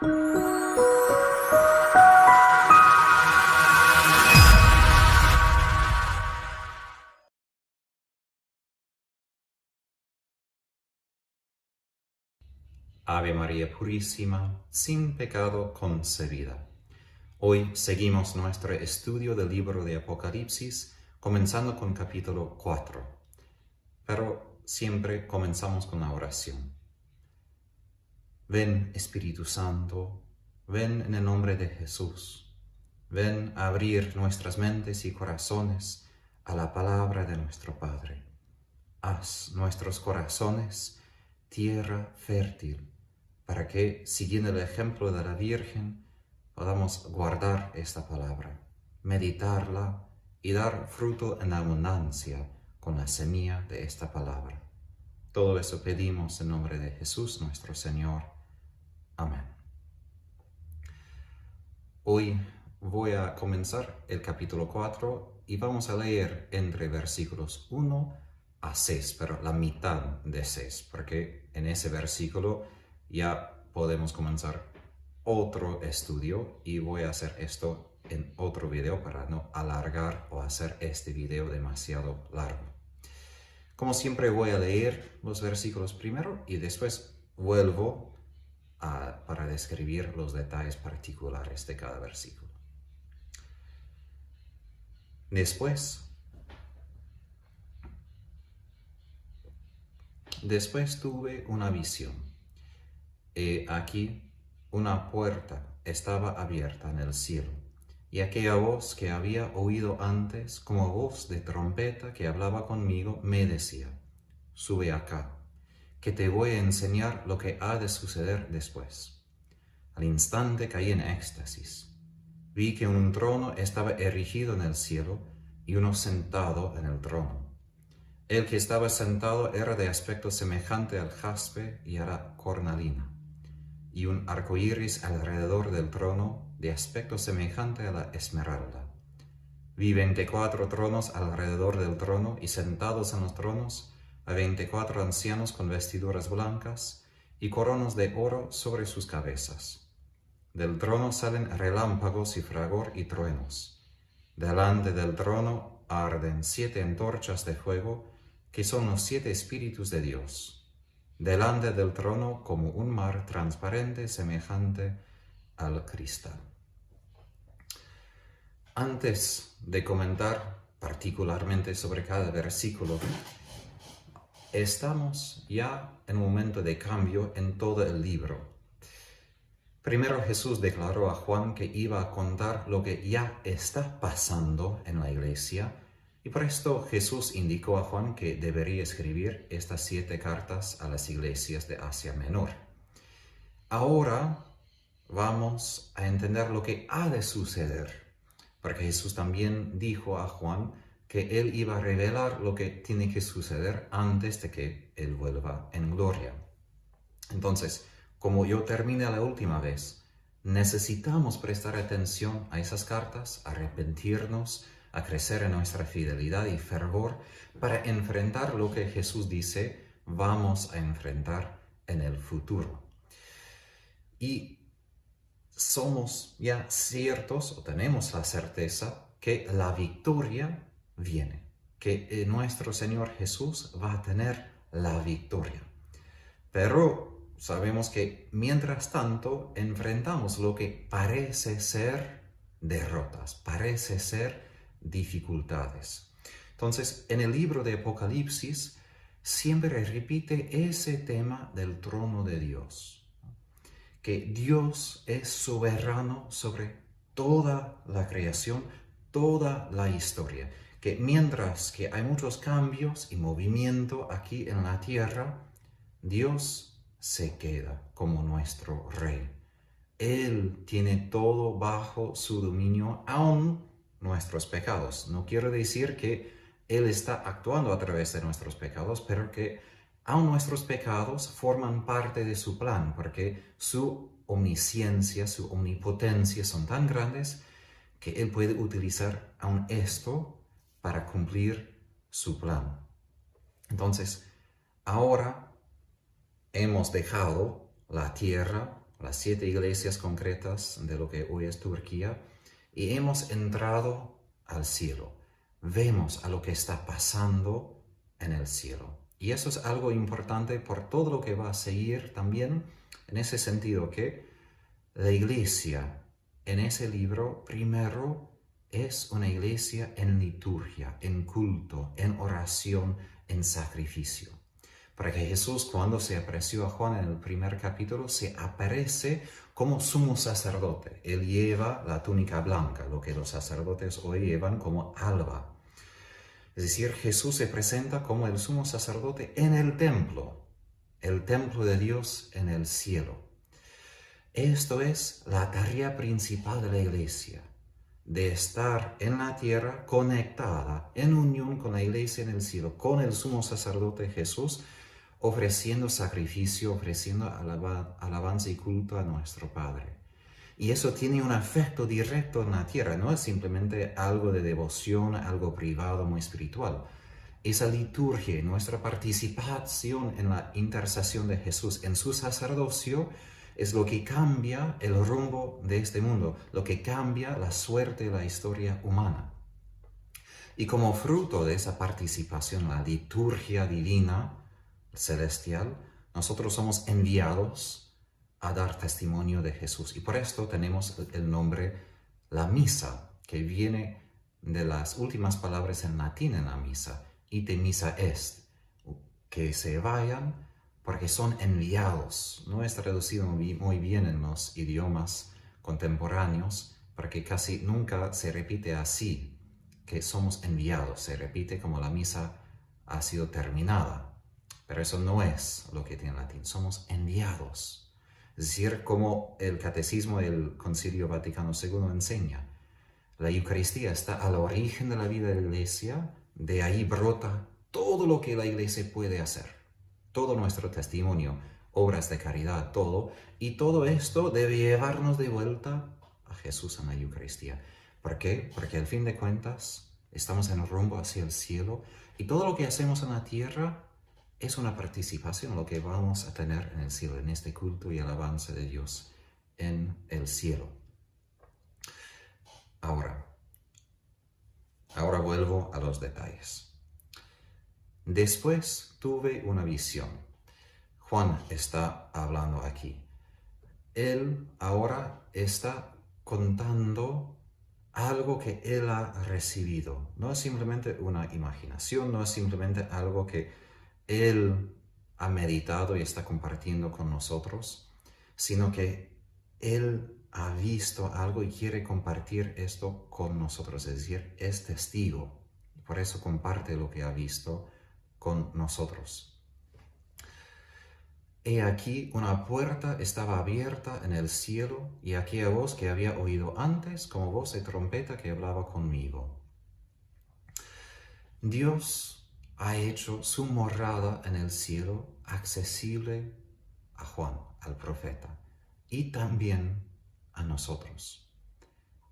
Ave María Purísima, sin pecado concebida. Hoy seguimos nuestro estudio del libro de Apocalipsis, comenzando con capítulo 4. Pero siempre comenzamos con la oración. Ven, Espíritu Santo, ven en el nombre de Jesús. Ven a abrir nuestras mentes y corazones a la palabra de nuestro Padre. Haz nuestros corazones tierra fértil, para que, siguiendo el ejemplo de la Virgen, podamos guardar esta palabra, meditarla y dar fruto en abundancia con la semilla de esta palabra. Todo eso pedimos en nombre de Jesús nuestro Señor. Amén. Hoy voy a comenzar el capítulo 4 y vamos a leer entre versículos 1 a 6, pero la mitad de 6, porque en ese versículo ya podemos comenzar otro estudio y voy a hacer esto en otro video para no alargar o hacer este video demasiado largo. Como siempre voy a leer los versículos primero y después vuelvo para describir los detalles particulares de cada versículo. Después tuve una visión. Aquí una puerta estaba abierta en el cielo, y aquella voz que había oído antes, como voz de trompeta que hablaba conmigo, me decía: sube acá, que te voy a enseñar lo que ha de suceder después. Al instante caí en éxtasis. Vi que un trono estaba erigido en el cielo, y uno sentado en el trono. El que estaba sentado era de aspecto semejante al jaspe y a la cornalina, y un arco iris alrededor del trono de aspecto semejante a la esmeralda. Vi 24 tronos alrededor del trono, y sentados en los tronos a 24 ancianos con vestiduras blancas y coronas de oro sobre sus cabezas. Del trono salen relámpagos y fragor y truenos. Delante del trono arden 7 antorchas de fuego, que son los 7 espíritus de Dios. Delante del trono como un mar transparente semejante al cristal. Antes de comentar particularmente sobre cada versículo, estamos ya en un momento de cambio en todo el libro. Primero Jesús declaró a Juan que iba a contar lo que ya está pasando en la iglesia, y por esto Jesús indicó a Juan que debería escribir estas 7 cartas a las iglesias de Asia Menor. Ahora vamos a entender lo que ha de suceder, porque Jesús también dijo a Juan que él iba a revelar lo que tiene que suceder antes de que él vuelva en gloria. Entonces, como yo terminé la última vez, necesitamos prestar atención a esas cartas, arrepentirnos, a crecer en nuestra fidelidad y fervor para enfrentar lo que Jesús dice vamos a enfrentar en el futuro. Y somos ya ciertos, o tenemos la certeza, que la victoria viene, que nuestro Señor Jesús va a tener la victoria. Pero sabemos que mientras tanto enfrentamos lo que parece ser derrotas, parece ser dificultades. Entonces, en el libro de Apocalipsis siempre repite ese tema del trono de Dios, que Dios es soberano sobre toda la creación, toda la historia, que mientras que hay muchos cambios y movimiento aquí en la tierra, Dios se queda como nuestro Rey. Él tiene todo bajo su dominio, aun nuestros pecados. No quiero decir que Él está actuando a través de nuestros pecados, pero que aun nuestros pecados forman parte de su plan, porque su omnisciencia, su omnipotencia son tan grandes que Él puede utilizar aun esto para cumplir su plan. Entonces, ahora hemos dejado la tierra, las 7 iglesias concretas de lo que hoy es Turquía, y hemos entrado al cielo. Vemos a lo que está pasando en el cielo. Y eso es algo importante por todo lo que va a seguir también, en ese sentido que la iglesia en ese libro primero es una iglesia en liturgia, en culto, en oración, en sacrificio. Para que Jesús, cuando se apareció a Juan en el primer capítulo, se aparece como sumo sacerdote. Él lleva la túnica blanca, lo que los sacerdotes hoy llevan como alba. Es decir, Jesús se presenta como el sumo sacerdote en el templo de Dios en el cielo. Esto es la tarea principal de la iglesia, de estar en la tierra conectada, en unión con la iglesia en el cielo, con el sumo sacerdote Jesús, ofreciendo sacrificio, ofreciendo alabanza y culto a nuestro Padre. Y eso tiene un efecto directo en la tierra, no es simplemente algo de devoción, algo privado, muy espiritual. Esa liturgia, nuestra participación en la intercesión de Jesús, en su sacerdocio, es lo que cambia el rumbo de este mundo, lo que cambia la suerte de la historia humana. Y como fruto de esa participación, la liturgia divina, celestial, nosotros somos enviados a dar testimonio de Jesús. Y por esto tenemos el nombre la misa, que viene de las últimas palabras en latín en la misa, ite missa est, que se vayan porque son enviados. No es traducido muy bien en los idiomas contemporáneos, porque casi nunca se repite así, que somos enviados. Se repite como la misa ha sido terminada. Pero eso no es lo que tiene en latín. Somos enviados. Es decir, como el Catecismo del Concilio Vaticano II enseña, la Eucaristía está al origen de la vida de la Iglesia, de ahí brota todo lo que la Iglesia puede hacer, todo nuestro testimonio, obras de caridad, todo, y todo esto debe llevarnos de vuelta a Jesús en la Eucaristía. ¿Por qué? Porque al fin de cuentas estamos en el rumbo hacia el cielo, y todo lo que hacemos en la tierra es una participación en lo que vamos a tener en el cielo, en este culto y alabanza de Dios en el cielo. Ahora vuelvo a los detalles. Después tuve una visión. Juan está hablando aquí. Él ahora está contando algo que él ha recibido. No es simplemente una imaginación, no es simplemente algo que él ha meditado y está compartiendo con nosotros, sino que él ha visto algo y quiere compartir esto con nosotros, es decir, es testigo. Por eso comparte lo que ha visto con nosotros. He aquí una puerta estaba abierta en el cielo, y aquella voz que había oído antes, como voz de trompeta que hablaba conmigo. Dios ha hecho su morada en el cielo accesible a Juan, al profeta, y también a nosotros.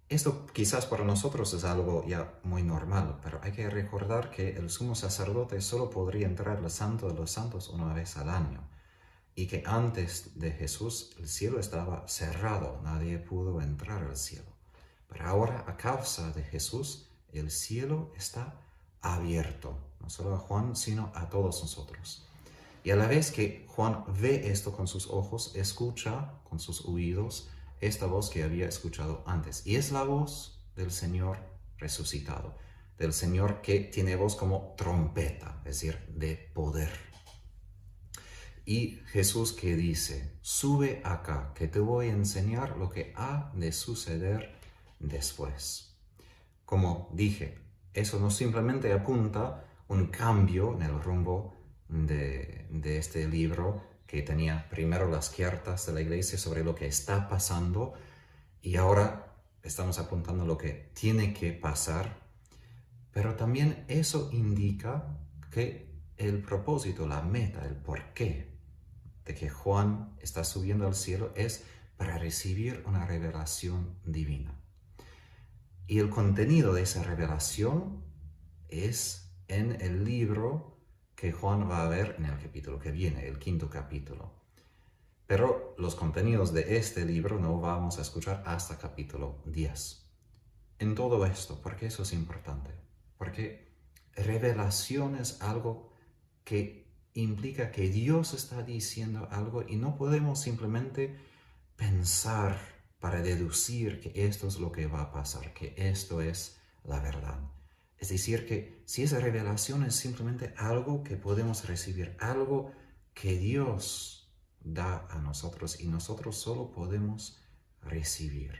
Esto quizás para nosotros es algo ya muy normal, pero hay que recordar que el sumo sacerdote solo podría entrar al Santo de los Santos una vez al año, y que antes de Jesús el cielo estaba cerrado, nadie pudo entrar al cielo. Pero ahora, a causa de Jesús, el cielo está abierto, no solo a Juan, sino a todos nosotros. Y a la vez que Juan ve esto con sus ojos, escucha con sus oídos esta voz que había escuchado antes. Y es la voz del Señor resucitado, del Señor que tiene voz como trompeta, es decir, de poder. Y Jesús que dice, sube acá, que te voy a enseñar lo que ha de suceder después. Como dije, eso no simplemente apunta un cambio en el rumbo de este libro, que tenía primero las cartas de la iglesia sobre lo que está pasando, y ahora estamos apuntando lo que tiene que pasar, pero también eso indica que el propósito, la meta, el porqué de que Juan está subiendo al cielo es para recibir una revelación divina. Y el contenido de esa revelación es en el libro que Juan va a ver en el capítulo que viene, el 5º capítulo. Pero los contenidos de este libro no vamos a escuchar hasta capítulo 10. En todo esto, ¿por qué eso es importante? Porque revelación es algo que implica que Dios está diciendo algo y no podemos simplemente pensar para deducir que esto es lo que va a pasar, que esto es la verdad. Es decir, que si esa revelación es simplemente algo que podemos recibir, algo que Dios da a nosotros y nosotros solo podemos recibir.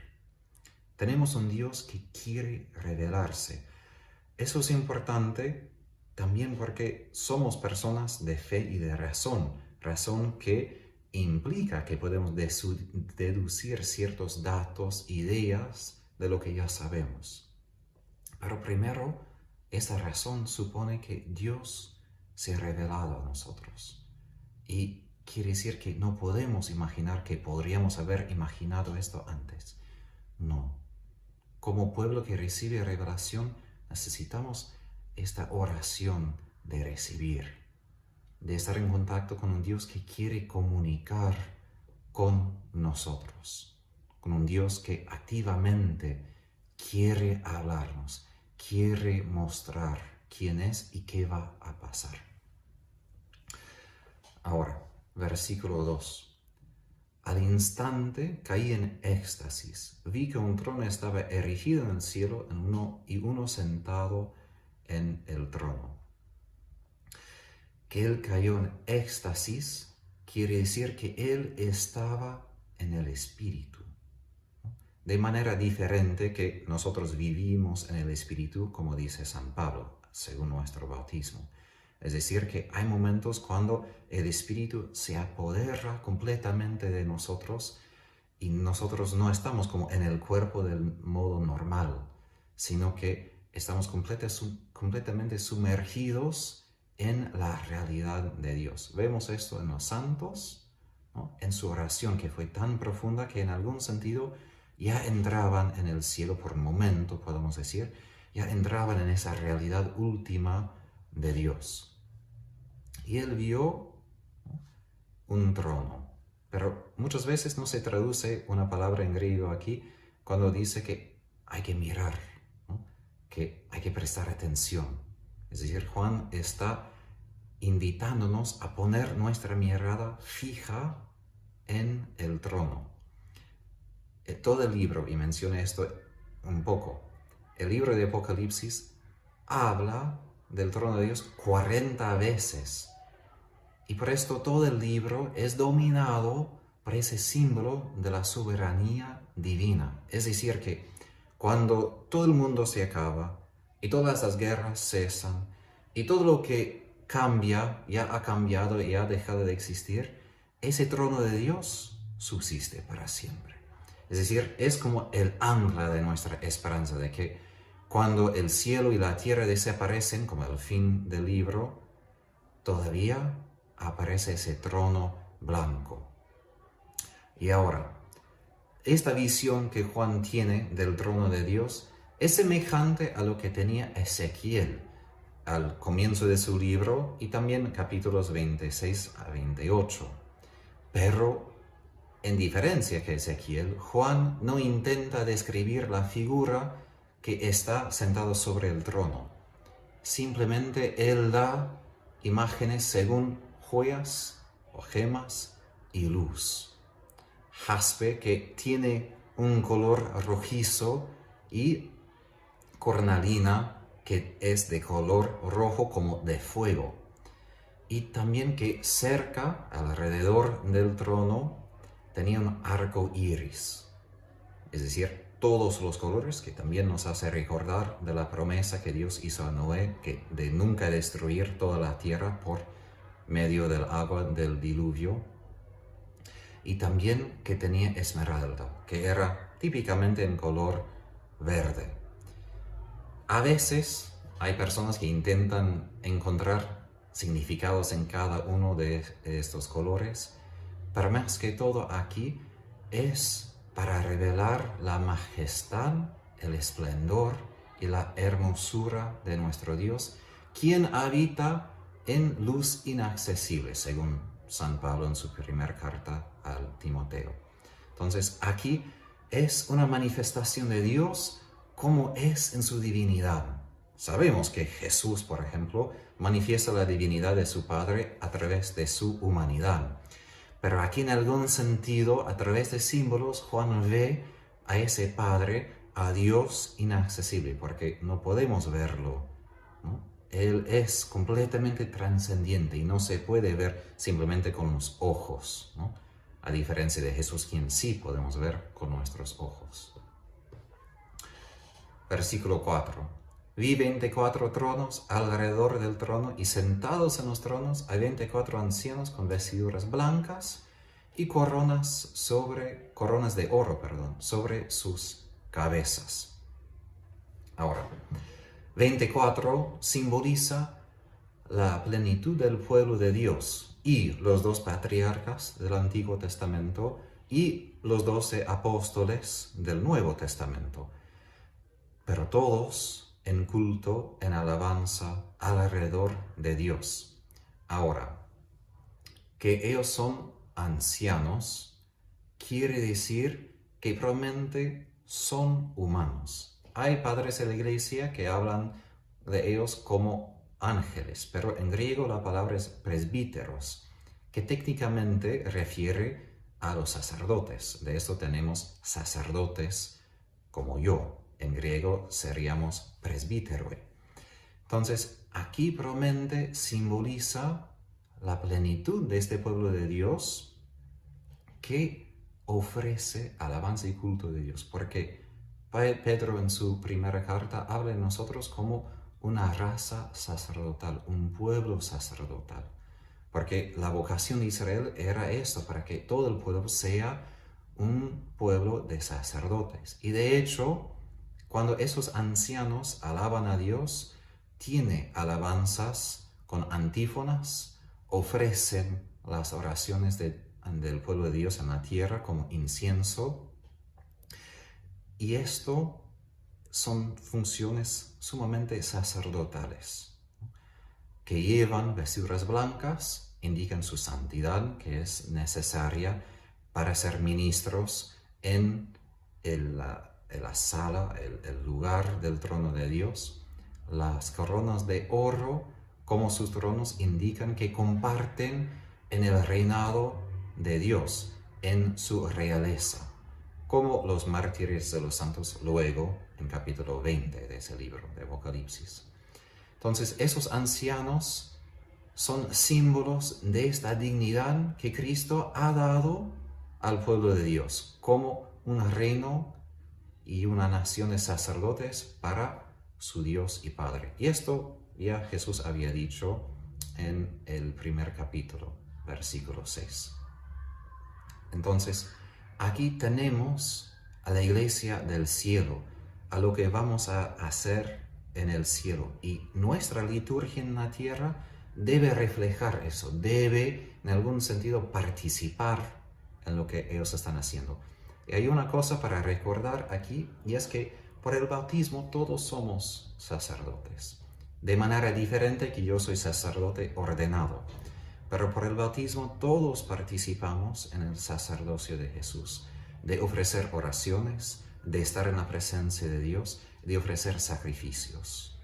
Tenemos un Dios que quiere revelarse. Eso es importante también porque somos personas de fe y de razón. Razón que implica que podemos deducir ciertos datos, ideas de lo que ya sabemos. Pero primero, esa razón supone que Dios se ha revelado a nosotros. Y quiere decir que no podemos imaginar que podríamos haber imaginado esto antes. No. Como pueblo que recibe revelación, necesitamos esta oración de recibir, de estar en contacto con un Dios que quiere comunicar con nosotros, con un Dios que activamente quiere hablarnos, quiere mostrar quién es y qué va a pasar. Ahora, versículo 2. Al instante caí en éxtasis. Vi que un trono estaba erigido en el cielo y uno sentado en el trono. Que él cayó en éxtasis quiere decir que él estaba en el Espíritu. De manera diferente que nosotros vivimos en el Espíritu, como dice San Pablo, según nuestro bautismo. Es decir, que hay momentos cuando el Espíritu se apodera completamente de nosotros y nosotros no estamos como en el cuerpo del modo normal, sino que estamos completamente sumergidos en la realidad de Dios. Vemos esto en los santos, ¿no? En su oración que fue tan profunda que en algún sentido ya entraban en el cielo por un momento, podemos decir, ya entraban en esa realidad última de Dios. Y él vio un trono. Pero muchas veces no se traduce una palabra en griego aquí cuando dice que hay que mirar, ¿no? Que hay que prestar atención. Es decir, Juan está invitándonos a poner nuestra mirada fija en el trono. Todo el libro, y mencioné esto un poco, el libro de Apocalipsis habla del trono de Dios 40 veces. Y por esto todo el libro es dominado por ese símbolo de la soberanía divina. Es decir, que cuando todo el mundo se acaba y todas las guerras cesan y todo lo que cambia ya ha cambiado y ha dejado de existir, ese trono de Dios subsiste para siempre. Es decir, es como el ancla de nuestra esperanza de que cuando el cielo y la tierra desaparecen, como el fin del libro, todavía aparece ese trono blanco. Y ahora, esta visión que Juan tiene del trono de Dios es semejante a lo que tenía Ezequiel al comienzo de su libro y también capítulos 26 a 28. Pero, en diferencia que Ezequiel, Juan no intenta describir la figura que está sentado sobre el trono. Simplemente él da imágenes según joyas o gemas y luz. Jaspe, que tiene un color rojizo, y cornalina, que es de color rojo como de fuego. Y también que cerca, alrededor del trono, tenía un arco iris. Es decir, todos los colores, que también nos hace recordar de la promesa que Dios hizo a Noé, que de nunca destruir toda la tierra por medio del agua del diluvio. Y también que tenía esmeralda, que era típicamente en color verde. A veces hay personas que intentan encontrar significados en cada uno de estos colores, pero más que todo aquí es para revelar la majestad, el esplendor y la hermosura de nuestro Dios, quien habita en luz inaccesible, según San Pablo en su primera carta al Timoteo. Entonces, aquí es una manifestación de Dios como es en su divinidad. Sabemos que Jesús, por ejemplo, manifiesta la divinidad de su Padre a través de su humanidad. Pero aquí en algún sentido, a través de símbolos, Juan ve a ese Padre, a Dios inaccesible, porque no podemos verlo, ¿no? Él es completamente trascendiente y no se puede ver simplemente con los ojos, ¿no? A diferencia de Jesús, quien sí podemos ver con nuestros ojos. Versículo 4. Vi 24 tronos alrededor del trono y sentados en los tronos hay 24 ancianos con vestiduras blancas y coronas de oro, sobre sus cabezas. Ahora, 24 simboliza la plenitud del pueblo de Dios y los 2 patriarcas del Antiguo Testamento y los 12 apóstoles del Nuevo Testamento. Pero todos en culto, en alabanza alrededor de Dios. Ahora, que ellos son ancianos quiere decir que probablemente son humanos. Hay padres de la iglesia que hablan de ellos como ángeles, pero en griego la palabra es presbíteros, que técnicamente refiere a los sacerdotes. De esto tenemos sacerdotes como yo. En griego seríamos presbítero. Entonces, aquí probablemente simboliza la plenitud de este pueblo de Dios que ofrece alabanza y culto de Dios. Porque Pedro en su primera carta habla de nosotros como una raza sacerdotal, un pueblo sacerdotal. Porque la vocación de Israel era esto, para que todo el pueblo sea un pueblo de sacerdotes. Y de hecho, cuando esos ancianos alaban a Dios, tiene alabanzas con antífonas, ofrecen las oraciones del pueblo de Dios en la tierra como incienso. Y esto son funciones sumamente sacerdotales, que llevan vestiduras blancas, indican su santidad, que es necesaria para ser ministros en la sala, el lugar del trono de Dios. Las coronas de oro, como sus tronos, indican que comparten en el reinado de Dios, en su realeza, como los mártires de los santos luego en capítulo 20 de ese libro de Apocalipsis. Entonces, esos ancianos son símbolos de esta dignidad que Cristo ha dado al pueblo de Dios, como un reino y una nación de sacerdotes para su Dios y Padre. Y esto ya Jesús había dicho en el primer capítulo, versículo 6. Entonces, aquí tenemos a la iglesia del cielo, a lo que vamos a hacer en el cielo. Y nuestra liturgia en la tierra debe reflejar eso, debe en algún sentido participar en lo que ellos están haciendo. Y hay una cosa para recordar aquí, y es que por el bautismo todos somos sacerdotes. De manera diferente que yo soy sacerdote ordenado. Pero por el bautismo todos participamos en el sacerdocio de Jesús, de ofrecer oraciones, de estar en la presencia de Dios, de ofrecer sacrificios.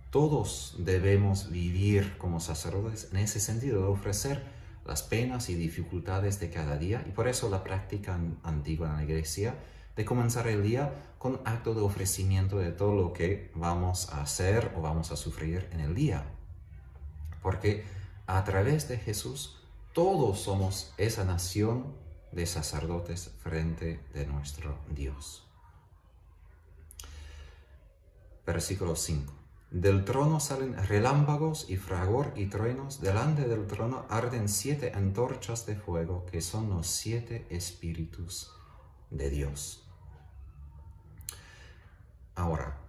Todos debemos vivir como sacerdotes en ese sentido, de ofrecer las penas y dificultades de cada día, y por eso la práctica antigua en la iglesia de comenzar el día con acto de ofrecimiento de todo lo que vamos a hacer o vamos a sufrir en el día. Porque a través de Jesús todos somos esa nación de sacerdotes frente de nuestro Dios. Versículo 5. Del trono salen relámpagos y fragor y truenos. Delante del trono arden 7 antorchas de fuego, que son los 7 espíritus de Dios. Ahora,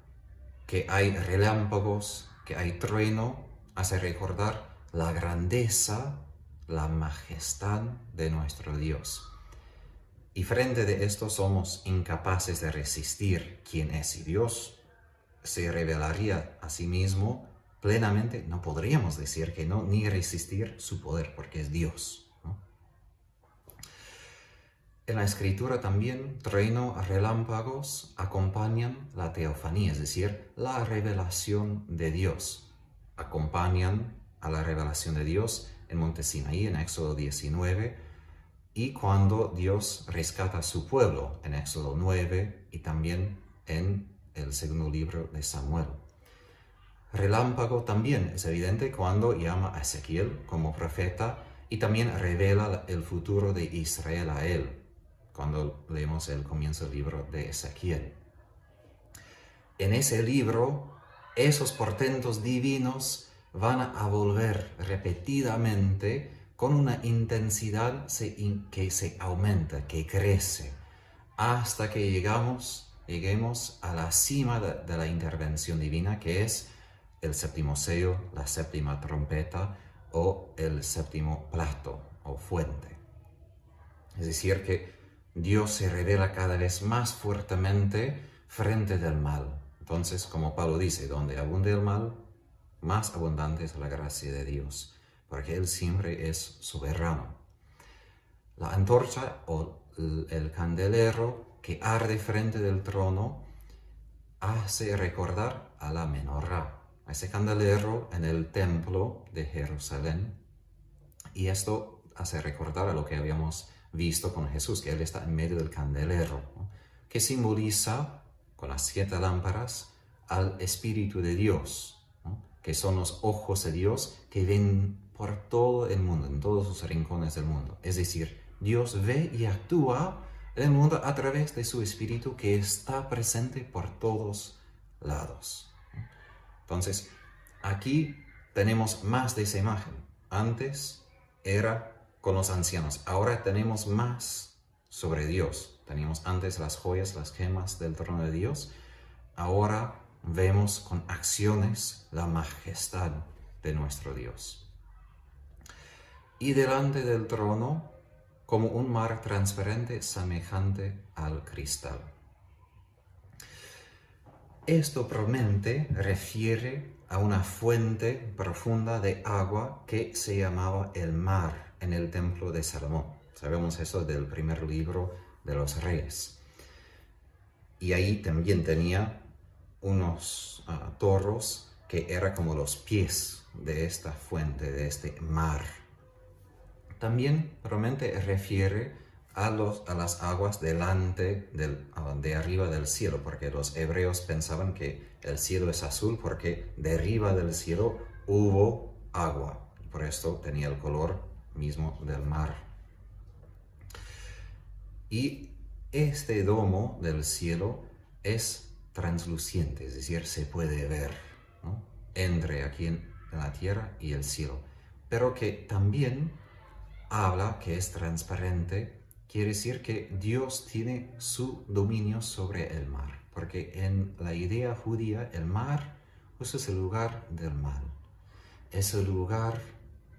que hay relámpagos, que hay trueno, hace recordar la grandeza, la majestad de nuestro Dios. Y frente de esto somos incapaces de resistir quién es, y Dios se revelaría a sí mismo plenamente, no podríamos decir que no, ni resistir su poder, porque es Dios, ¿no? En la Escritura también trueno, relámpagos acompañan la teofanía, es decir, la revelación de Dios. Acompañan a la revelación de Dios en Monte Sinaí, en Éxodo 19, y cuando Dios rescata a su pueblo, en Éxodo 9, y también en el segundo libro de Samuel. Relámpago también es evidente cuando llama a Ezequiel como profeta y también revela el futuro de Israel a él, cuando leemos el comienzo del libro de Ezequiel. En ese libro, esos portentos divinos van a volver repetidamente con una intensidad que se aumenta, que crece, hasta que lleguemos a la cima de la intervención divina, que es el séptimo sello, la séptima trompeta o el séptimo plato o fuente. Es decir, que Dios se revela cada vez más fuertemente frente del mal. Entonces, como Pablo dice, donde abunde el mal, más abundante es la gracia de Dios, porque Él siempre es soberano. La antorcha o el candelero que arde frente del trono hace recordar a la menorá, a ese candelero en el templo de Jerusalén. Y esto hace recordar a lo que habíamos visto con Jesús, que Él está en medio del candelero, ¿no? Que simboliza, con las 7 lámparas, al Espíritu de Dios, ¿no? Que son los ojos de Dios que ven por todo el mundo, en todos los rincones del mundo. Es decir, Dios ve y actúa en el mundo a través de su Espíritu que está presente por todos lados. Entonces, aquí tenemos más de esa imagen. Antes era con los ancianos, ahora tenemos más sobre Dios. Teníamos antes las joyas, las gemas del trono de Dios. Ahora vemos con acciones la majestad de nuestro Dios. Y delante del trono, como un mar transparente semejante al cristal. Esto probablemente refiere a una fuente profunda de agua que se llamaba el mar en el templo de Salomón. Sabemos eso del primer libro de los Reyes. Y ahí también tenía unos toros que eran como los pies de esta fuente, de este mar. También probablemente refiere a las aguas delante de arriba del cielo, porque los hebreos pensaban que el cielo es azul porque de arriba del cielo hubo agua. Por esto tenía el color mismo del mar. Y este domo del cielo es transluciente, es decir, se puede ver, ¿no? Entre aquí en la tierra y el cielo. Pero que también habla que es transparente, quiere decir que Dios tiene su dominio sobre el mar. Porque en la idea judía, el mar pues es el lugar del mal. Es el lugar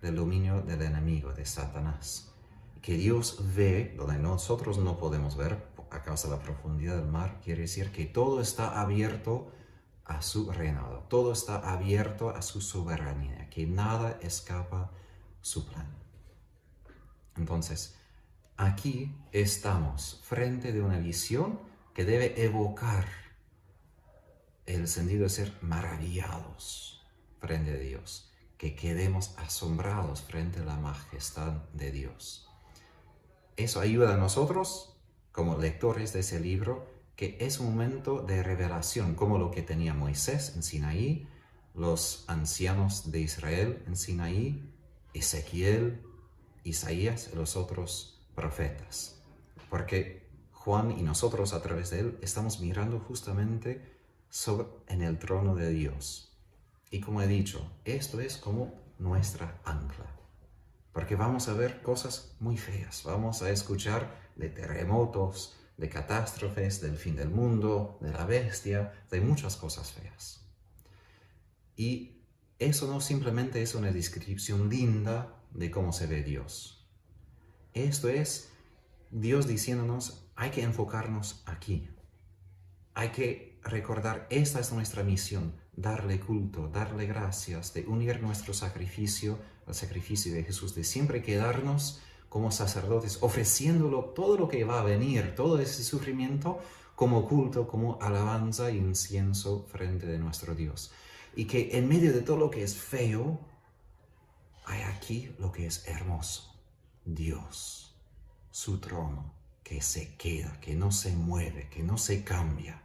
del dominio del enemigo, de Satanás. Que Dios ve donde nosotros no podemos ver a causa de la profundidad del mar, quiere decir que todo está abierto a su reinado, todo está abierto a su soberanía, que nada escapa su plan. Entonces, aquí estamos frente de una visión que debe evocar el sentido de ser maravillados frente a Dios, que quedemos asombrados frente a la majestad de Dios. Eso ayuda a nosotros, como lectores de ese libro, que es un momento de revelación, como lo que tenía Moisés en Sinaí, los ancianos de Israel en Sinaí, Ezequiel, Isaías y los otros profetas. Porque Juan y nosotros a través de él estamos mirando justamente en el trono de Dios. Y como he dicho, esto es como nuestra ancla. Porque vamos a ver cosas muy feas, vamos a escuchar de terremotos, de catástrofes, del fin del mundo, de la bestia, de muchas cosas feas. Y eso no simplemente es una descripción linda de cómo se ve Dios. Esto es Dios diciéndonos, hay que enfocarnos aquí. Hay que recordar, esta es nuestra misión, darle culto, darle gracias, de unir nuestro sacrificio al sacrificio de Jesús, de siempre quedarnos como sacerdotes, ofreciéndolo todo lo que va a venir, todo ese sufrimiento, como culto, como alabanza y incienso frente de nuestro Dios. Y que en medio de todo lo que es feo, hay aquí lo que es hermoso. Dios, su trono, que se queda, que no se mueve, que no se cambia.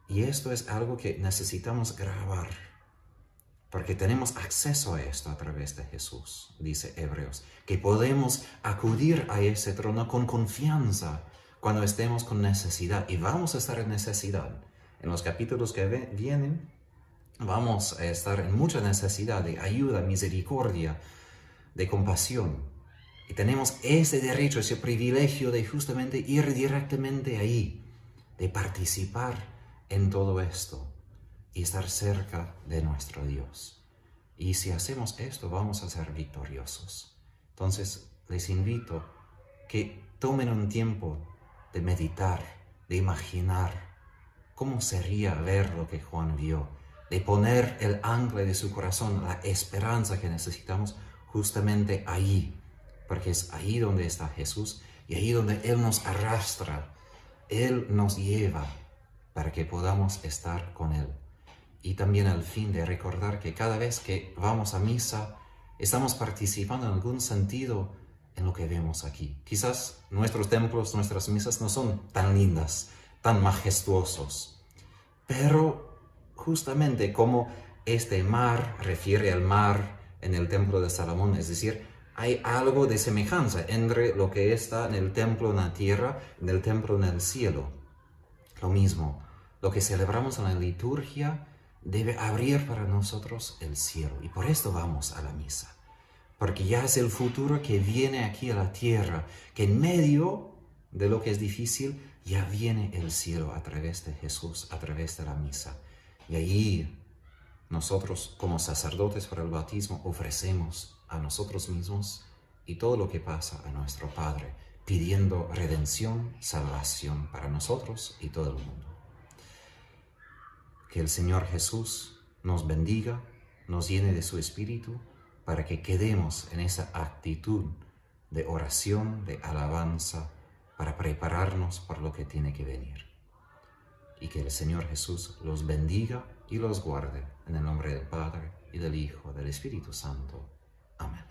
Y esto es algo que necesitamos grabar, porque tenemos acceso a esto a través de Jesús, dice Hebreos, que podemos acudir a ese trono con confianza cuando estemos con necesidad. Y vamos a estar en necesidad. En los capítulos que vienen, vamos a estar en mucha necesidad de ayuda, misericordia, de compasión. Y tenemos ese derecho, ese privilegio de justamente ir directamente ahí, de participar en todo esto y estar cerca de nuestro Dios. Y si hacemos esto, vamos a ser victoriosos. Entonces, les invito que tomen un tiempo de meditar, de imaginar cómo sería ver lo que Juan vio, de poner el ancla de su corazón, la esperanza que necesitamos justamente ahí, porque es ahí donde está Jesús y ahí donde Él nos arrastra, Él nos lleva para que podamos estar con Él. Y también al fin de recordar que cada vez que vamos a misa, estamos participando en algún sentido en lo que vemos aquí. Quizás nuestros templos, nuestras misas no son tan lindas, tan majestuosos, pero justamente como este mar refiere al mar en el templo de Salomón, es decir, hay algo de semejanza entre lo que está en el templo en la tierra y en el templo en el cielo. Lo mismo, lo que celebramos en la liturgia debe abrir para nosotros el cielo. Y por esto vamos a la misa. Porque ya es el futuro que viene aquí a la tierra, que en medio de lo que es difícil, ya viene el cielo a través de Jesús, a través de la misa. Y ahí nosotros, como sacerdotes para el bautismo, ofrecemos a nosotros mismos y todo lo que pasa a nuestro Padre, pidiendo redención, salvación para nosotros y todo el mundo. Que el Señor Jesús nos bendiga, nos llene de su Espíritu, para que quedemos en esa actitud de oración, de alabanza, para prepararnos por lo que tiene que venir. Y que el Señor Jesús los bendiga y los guarde, en el nombre del Padre, y del Hijo, del Espíritu Santo. Amén.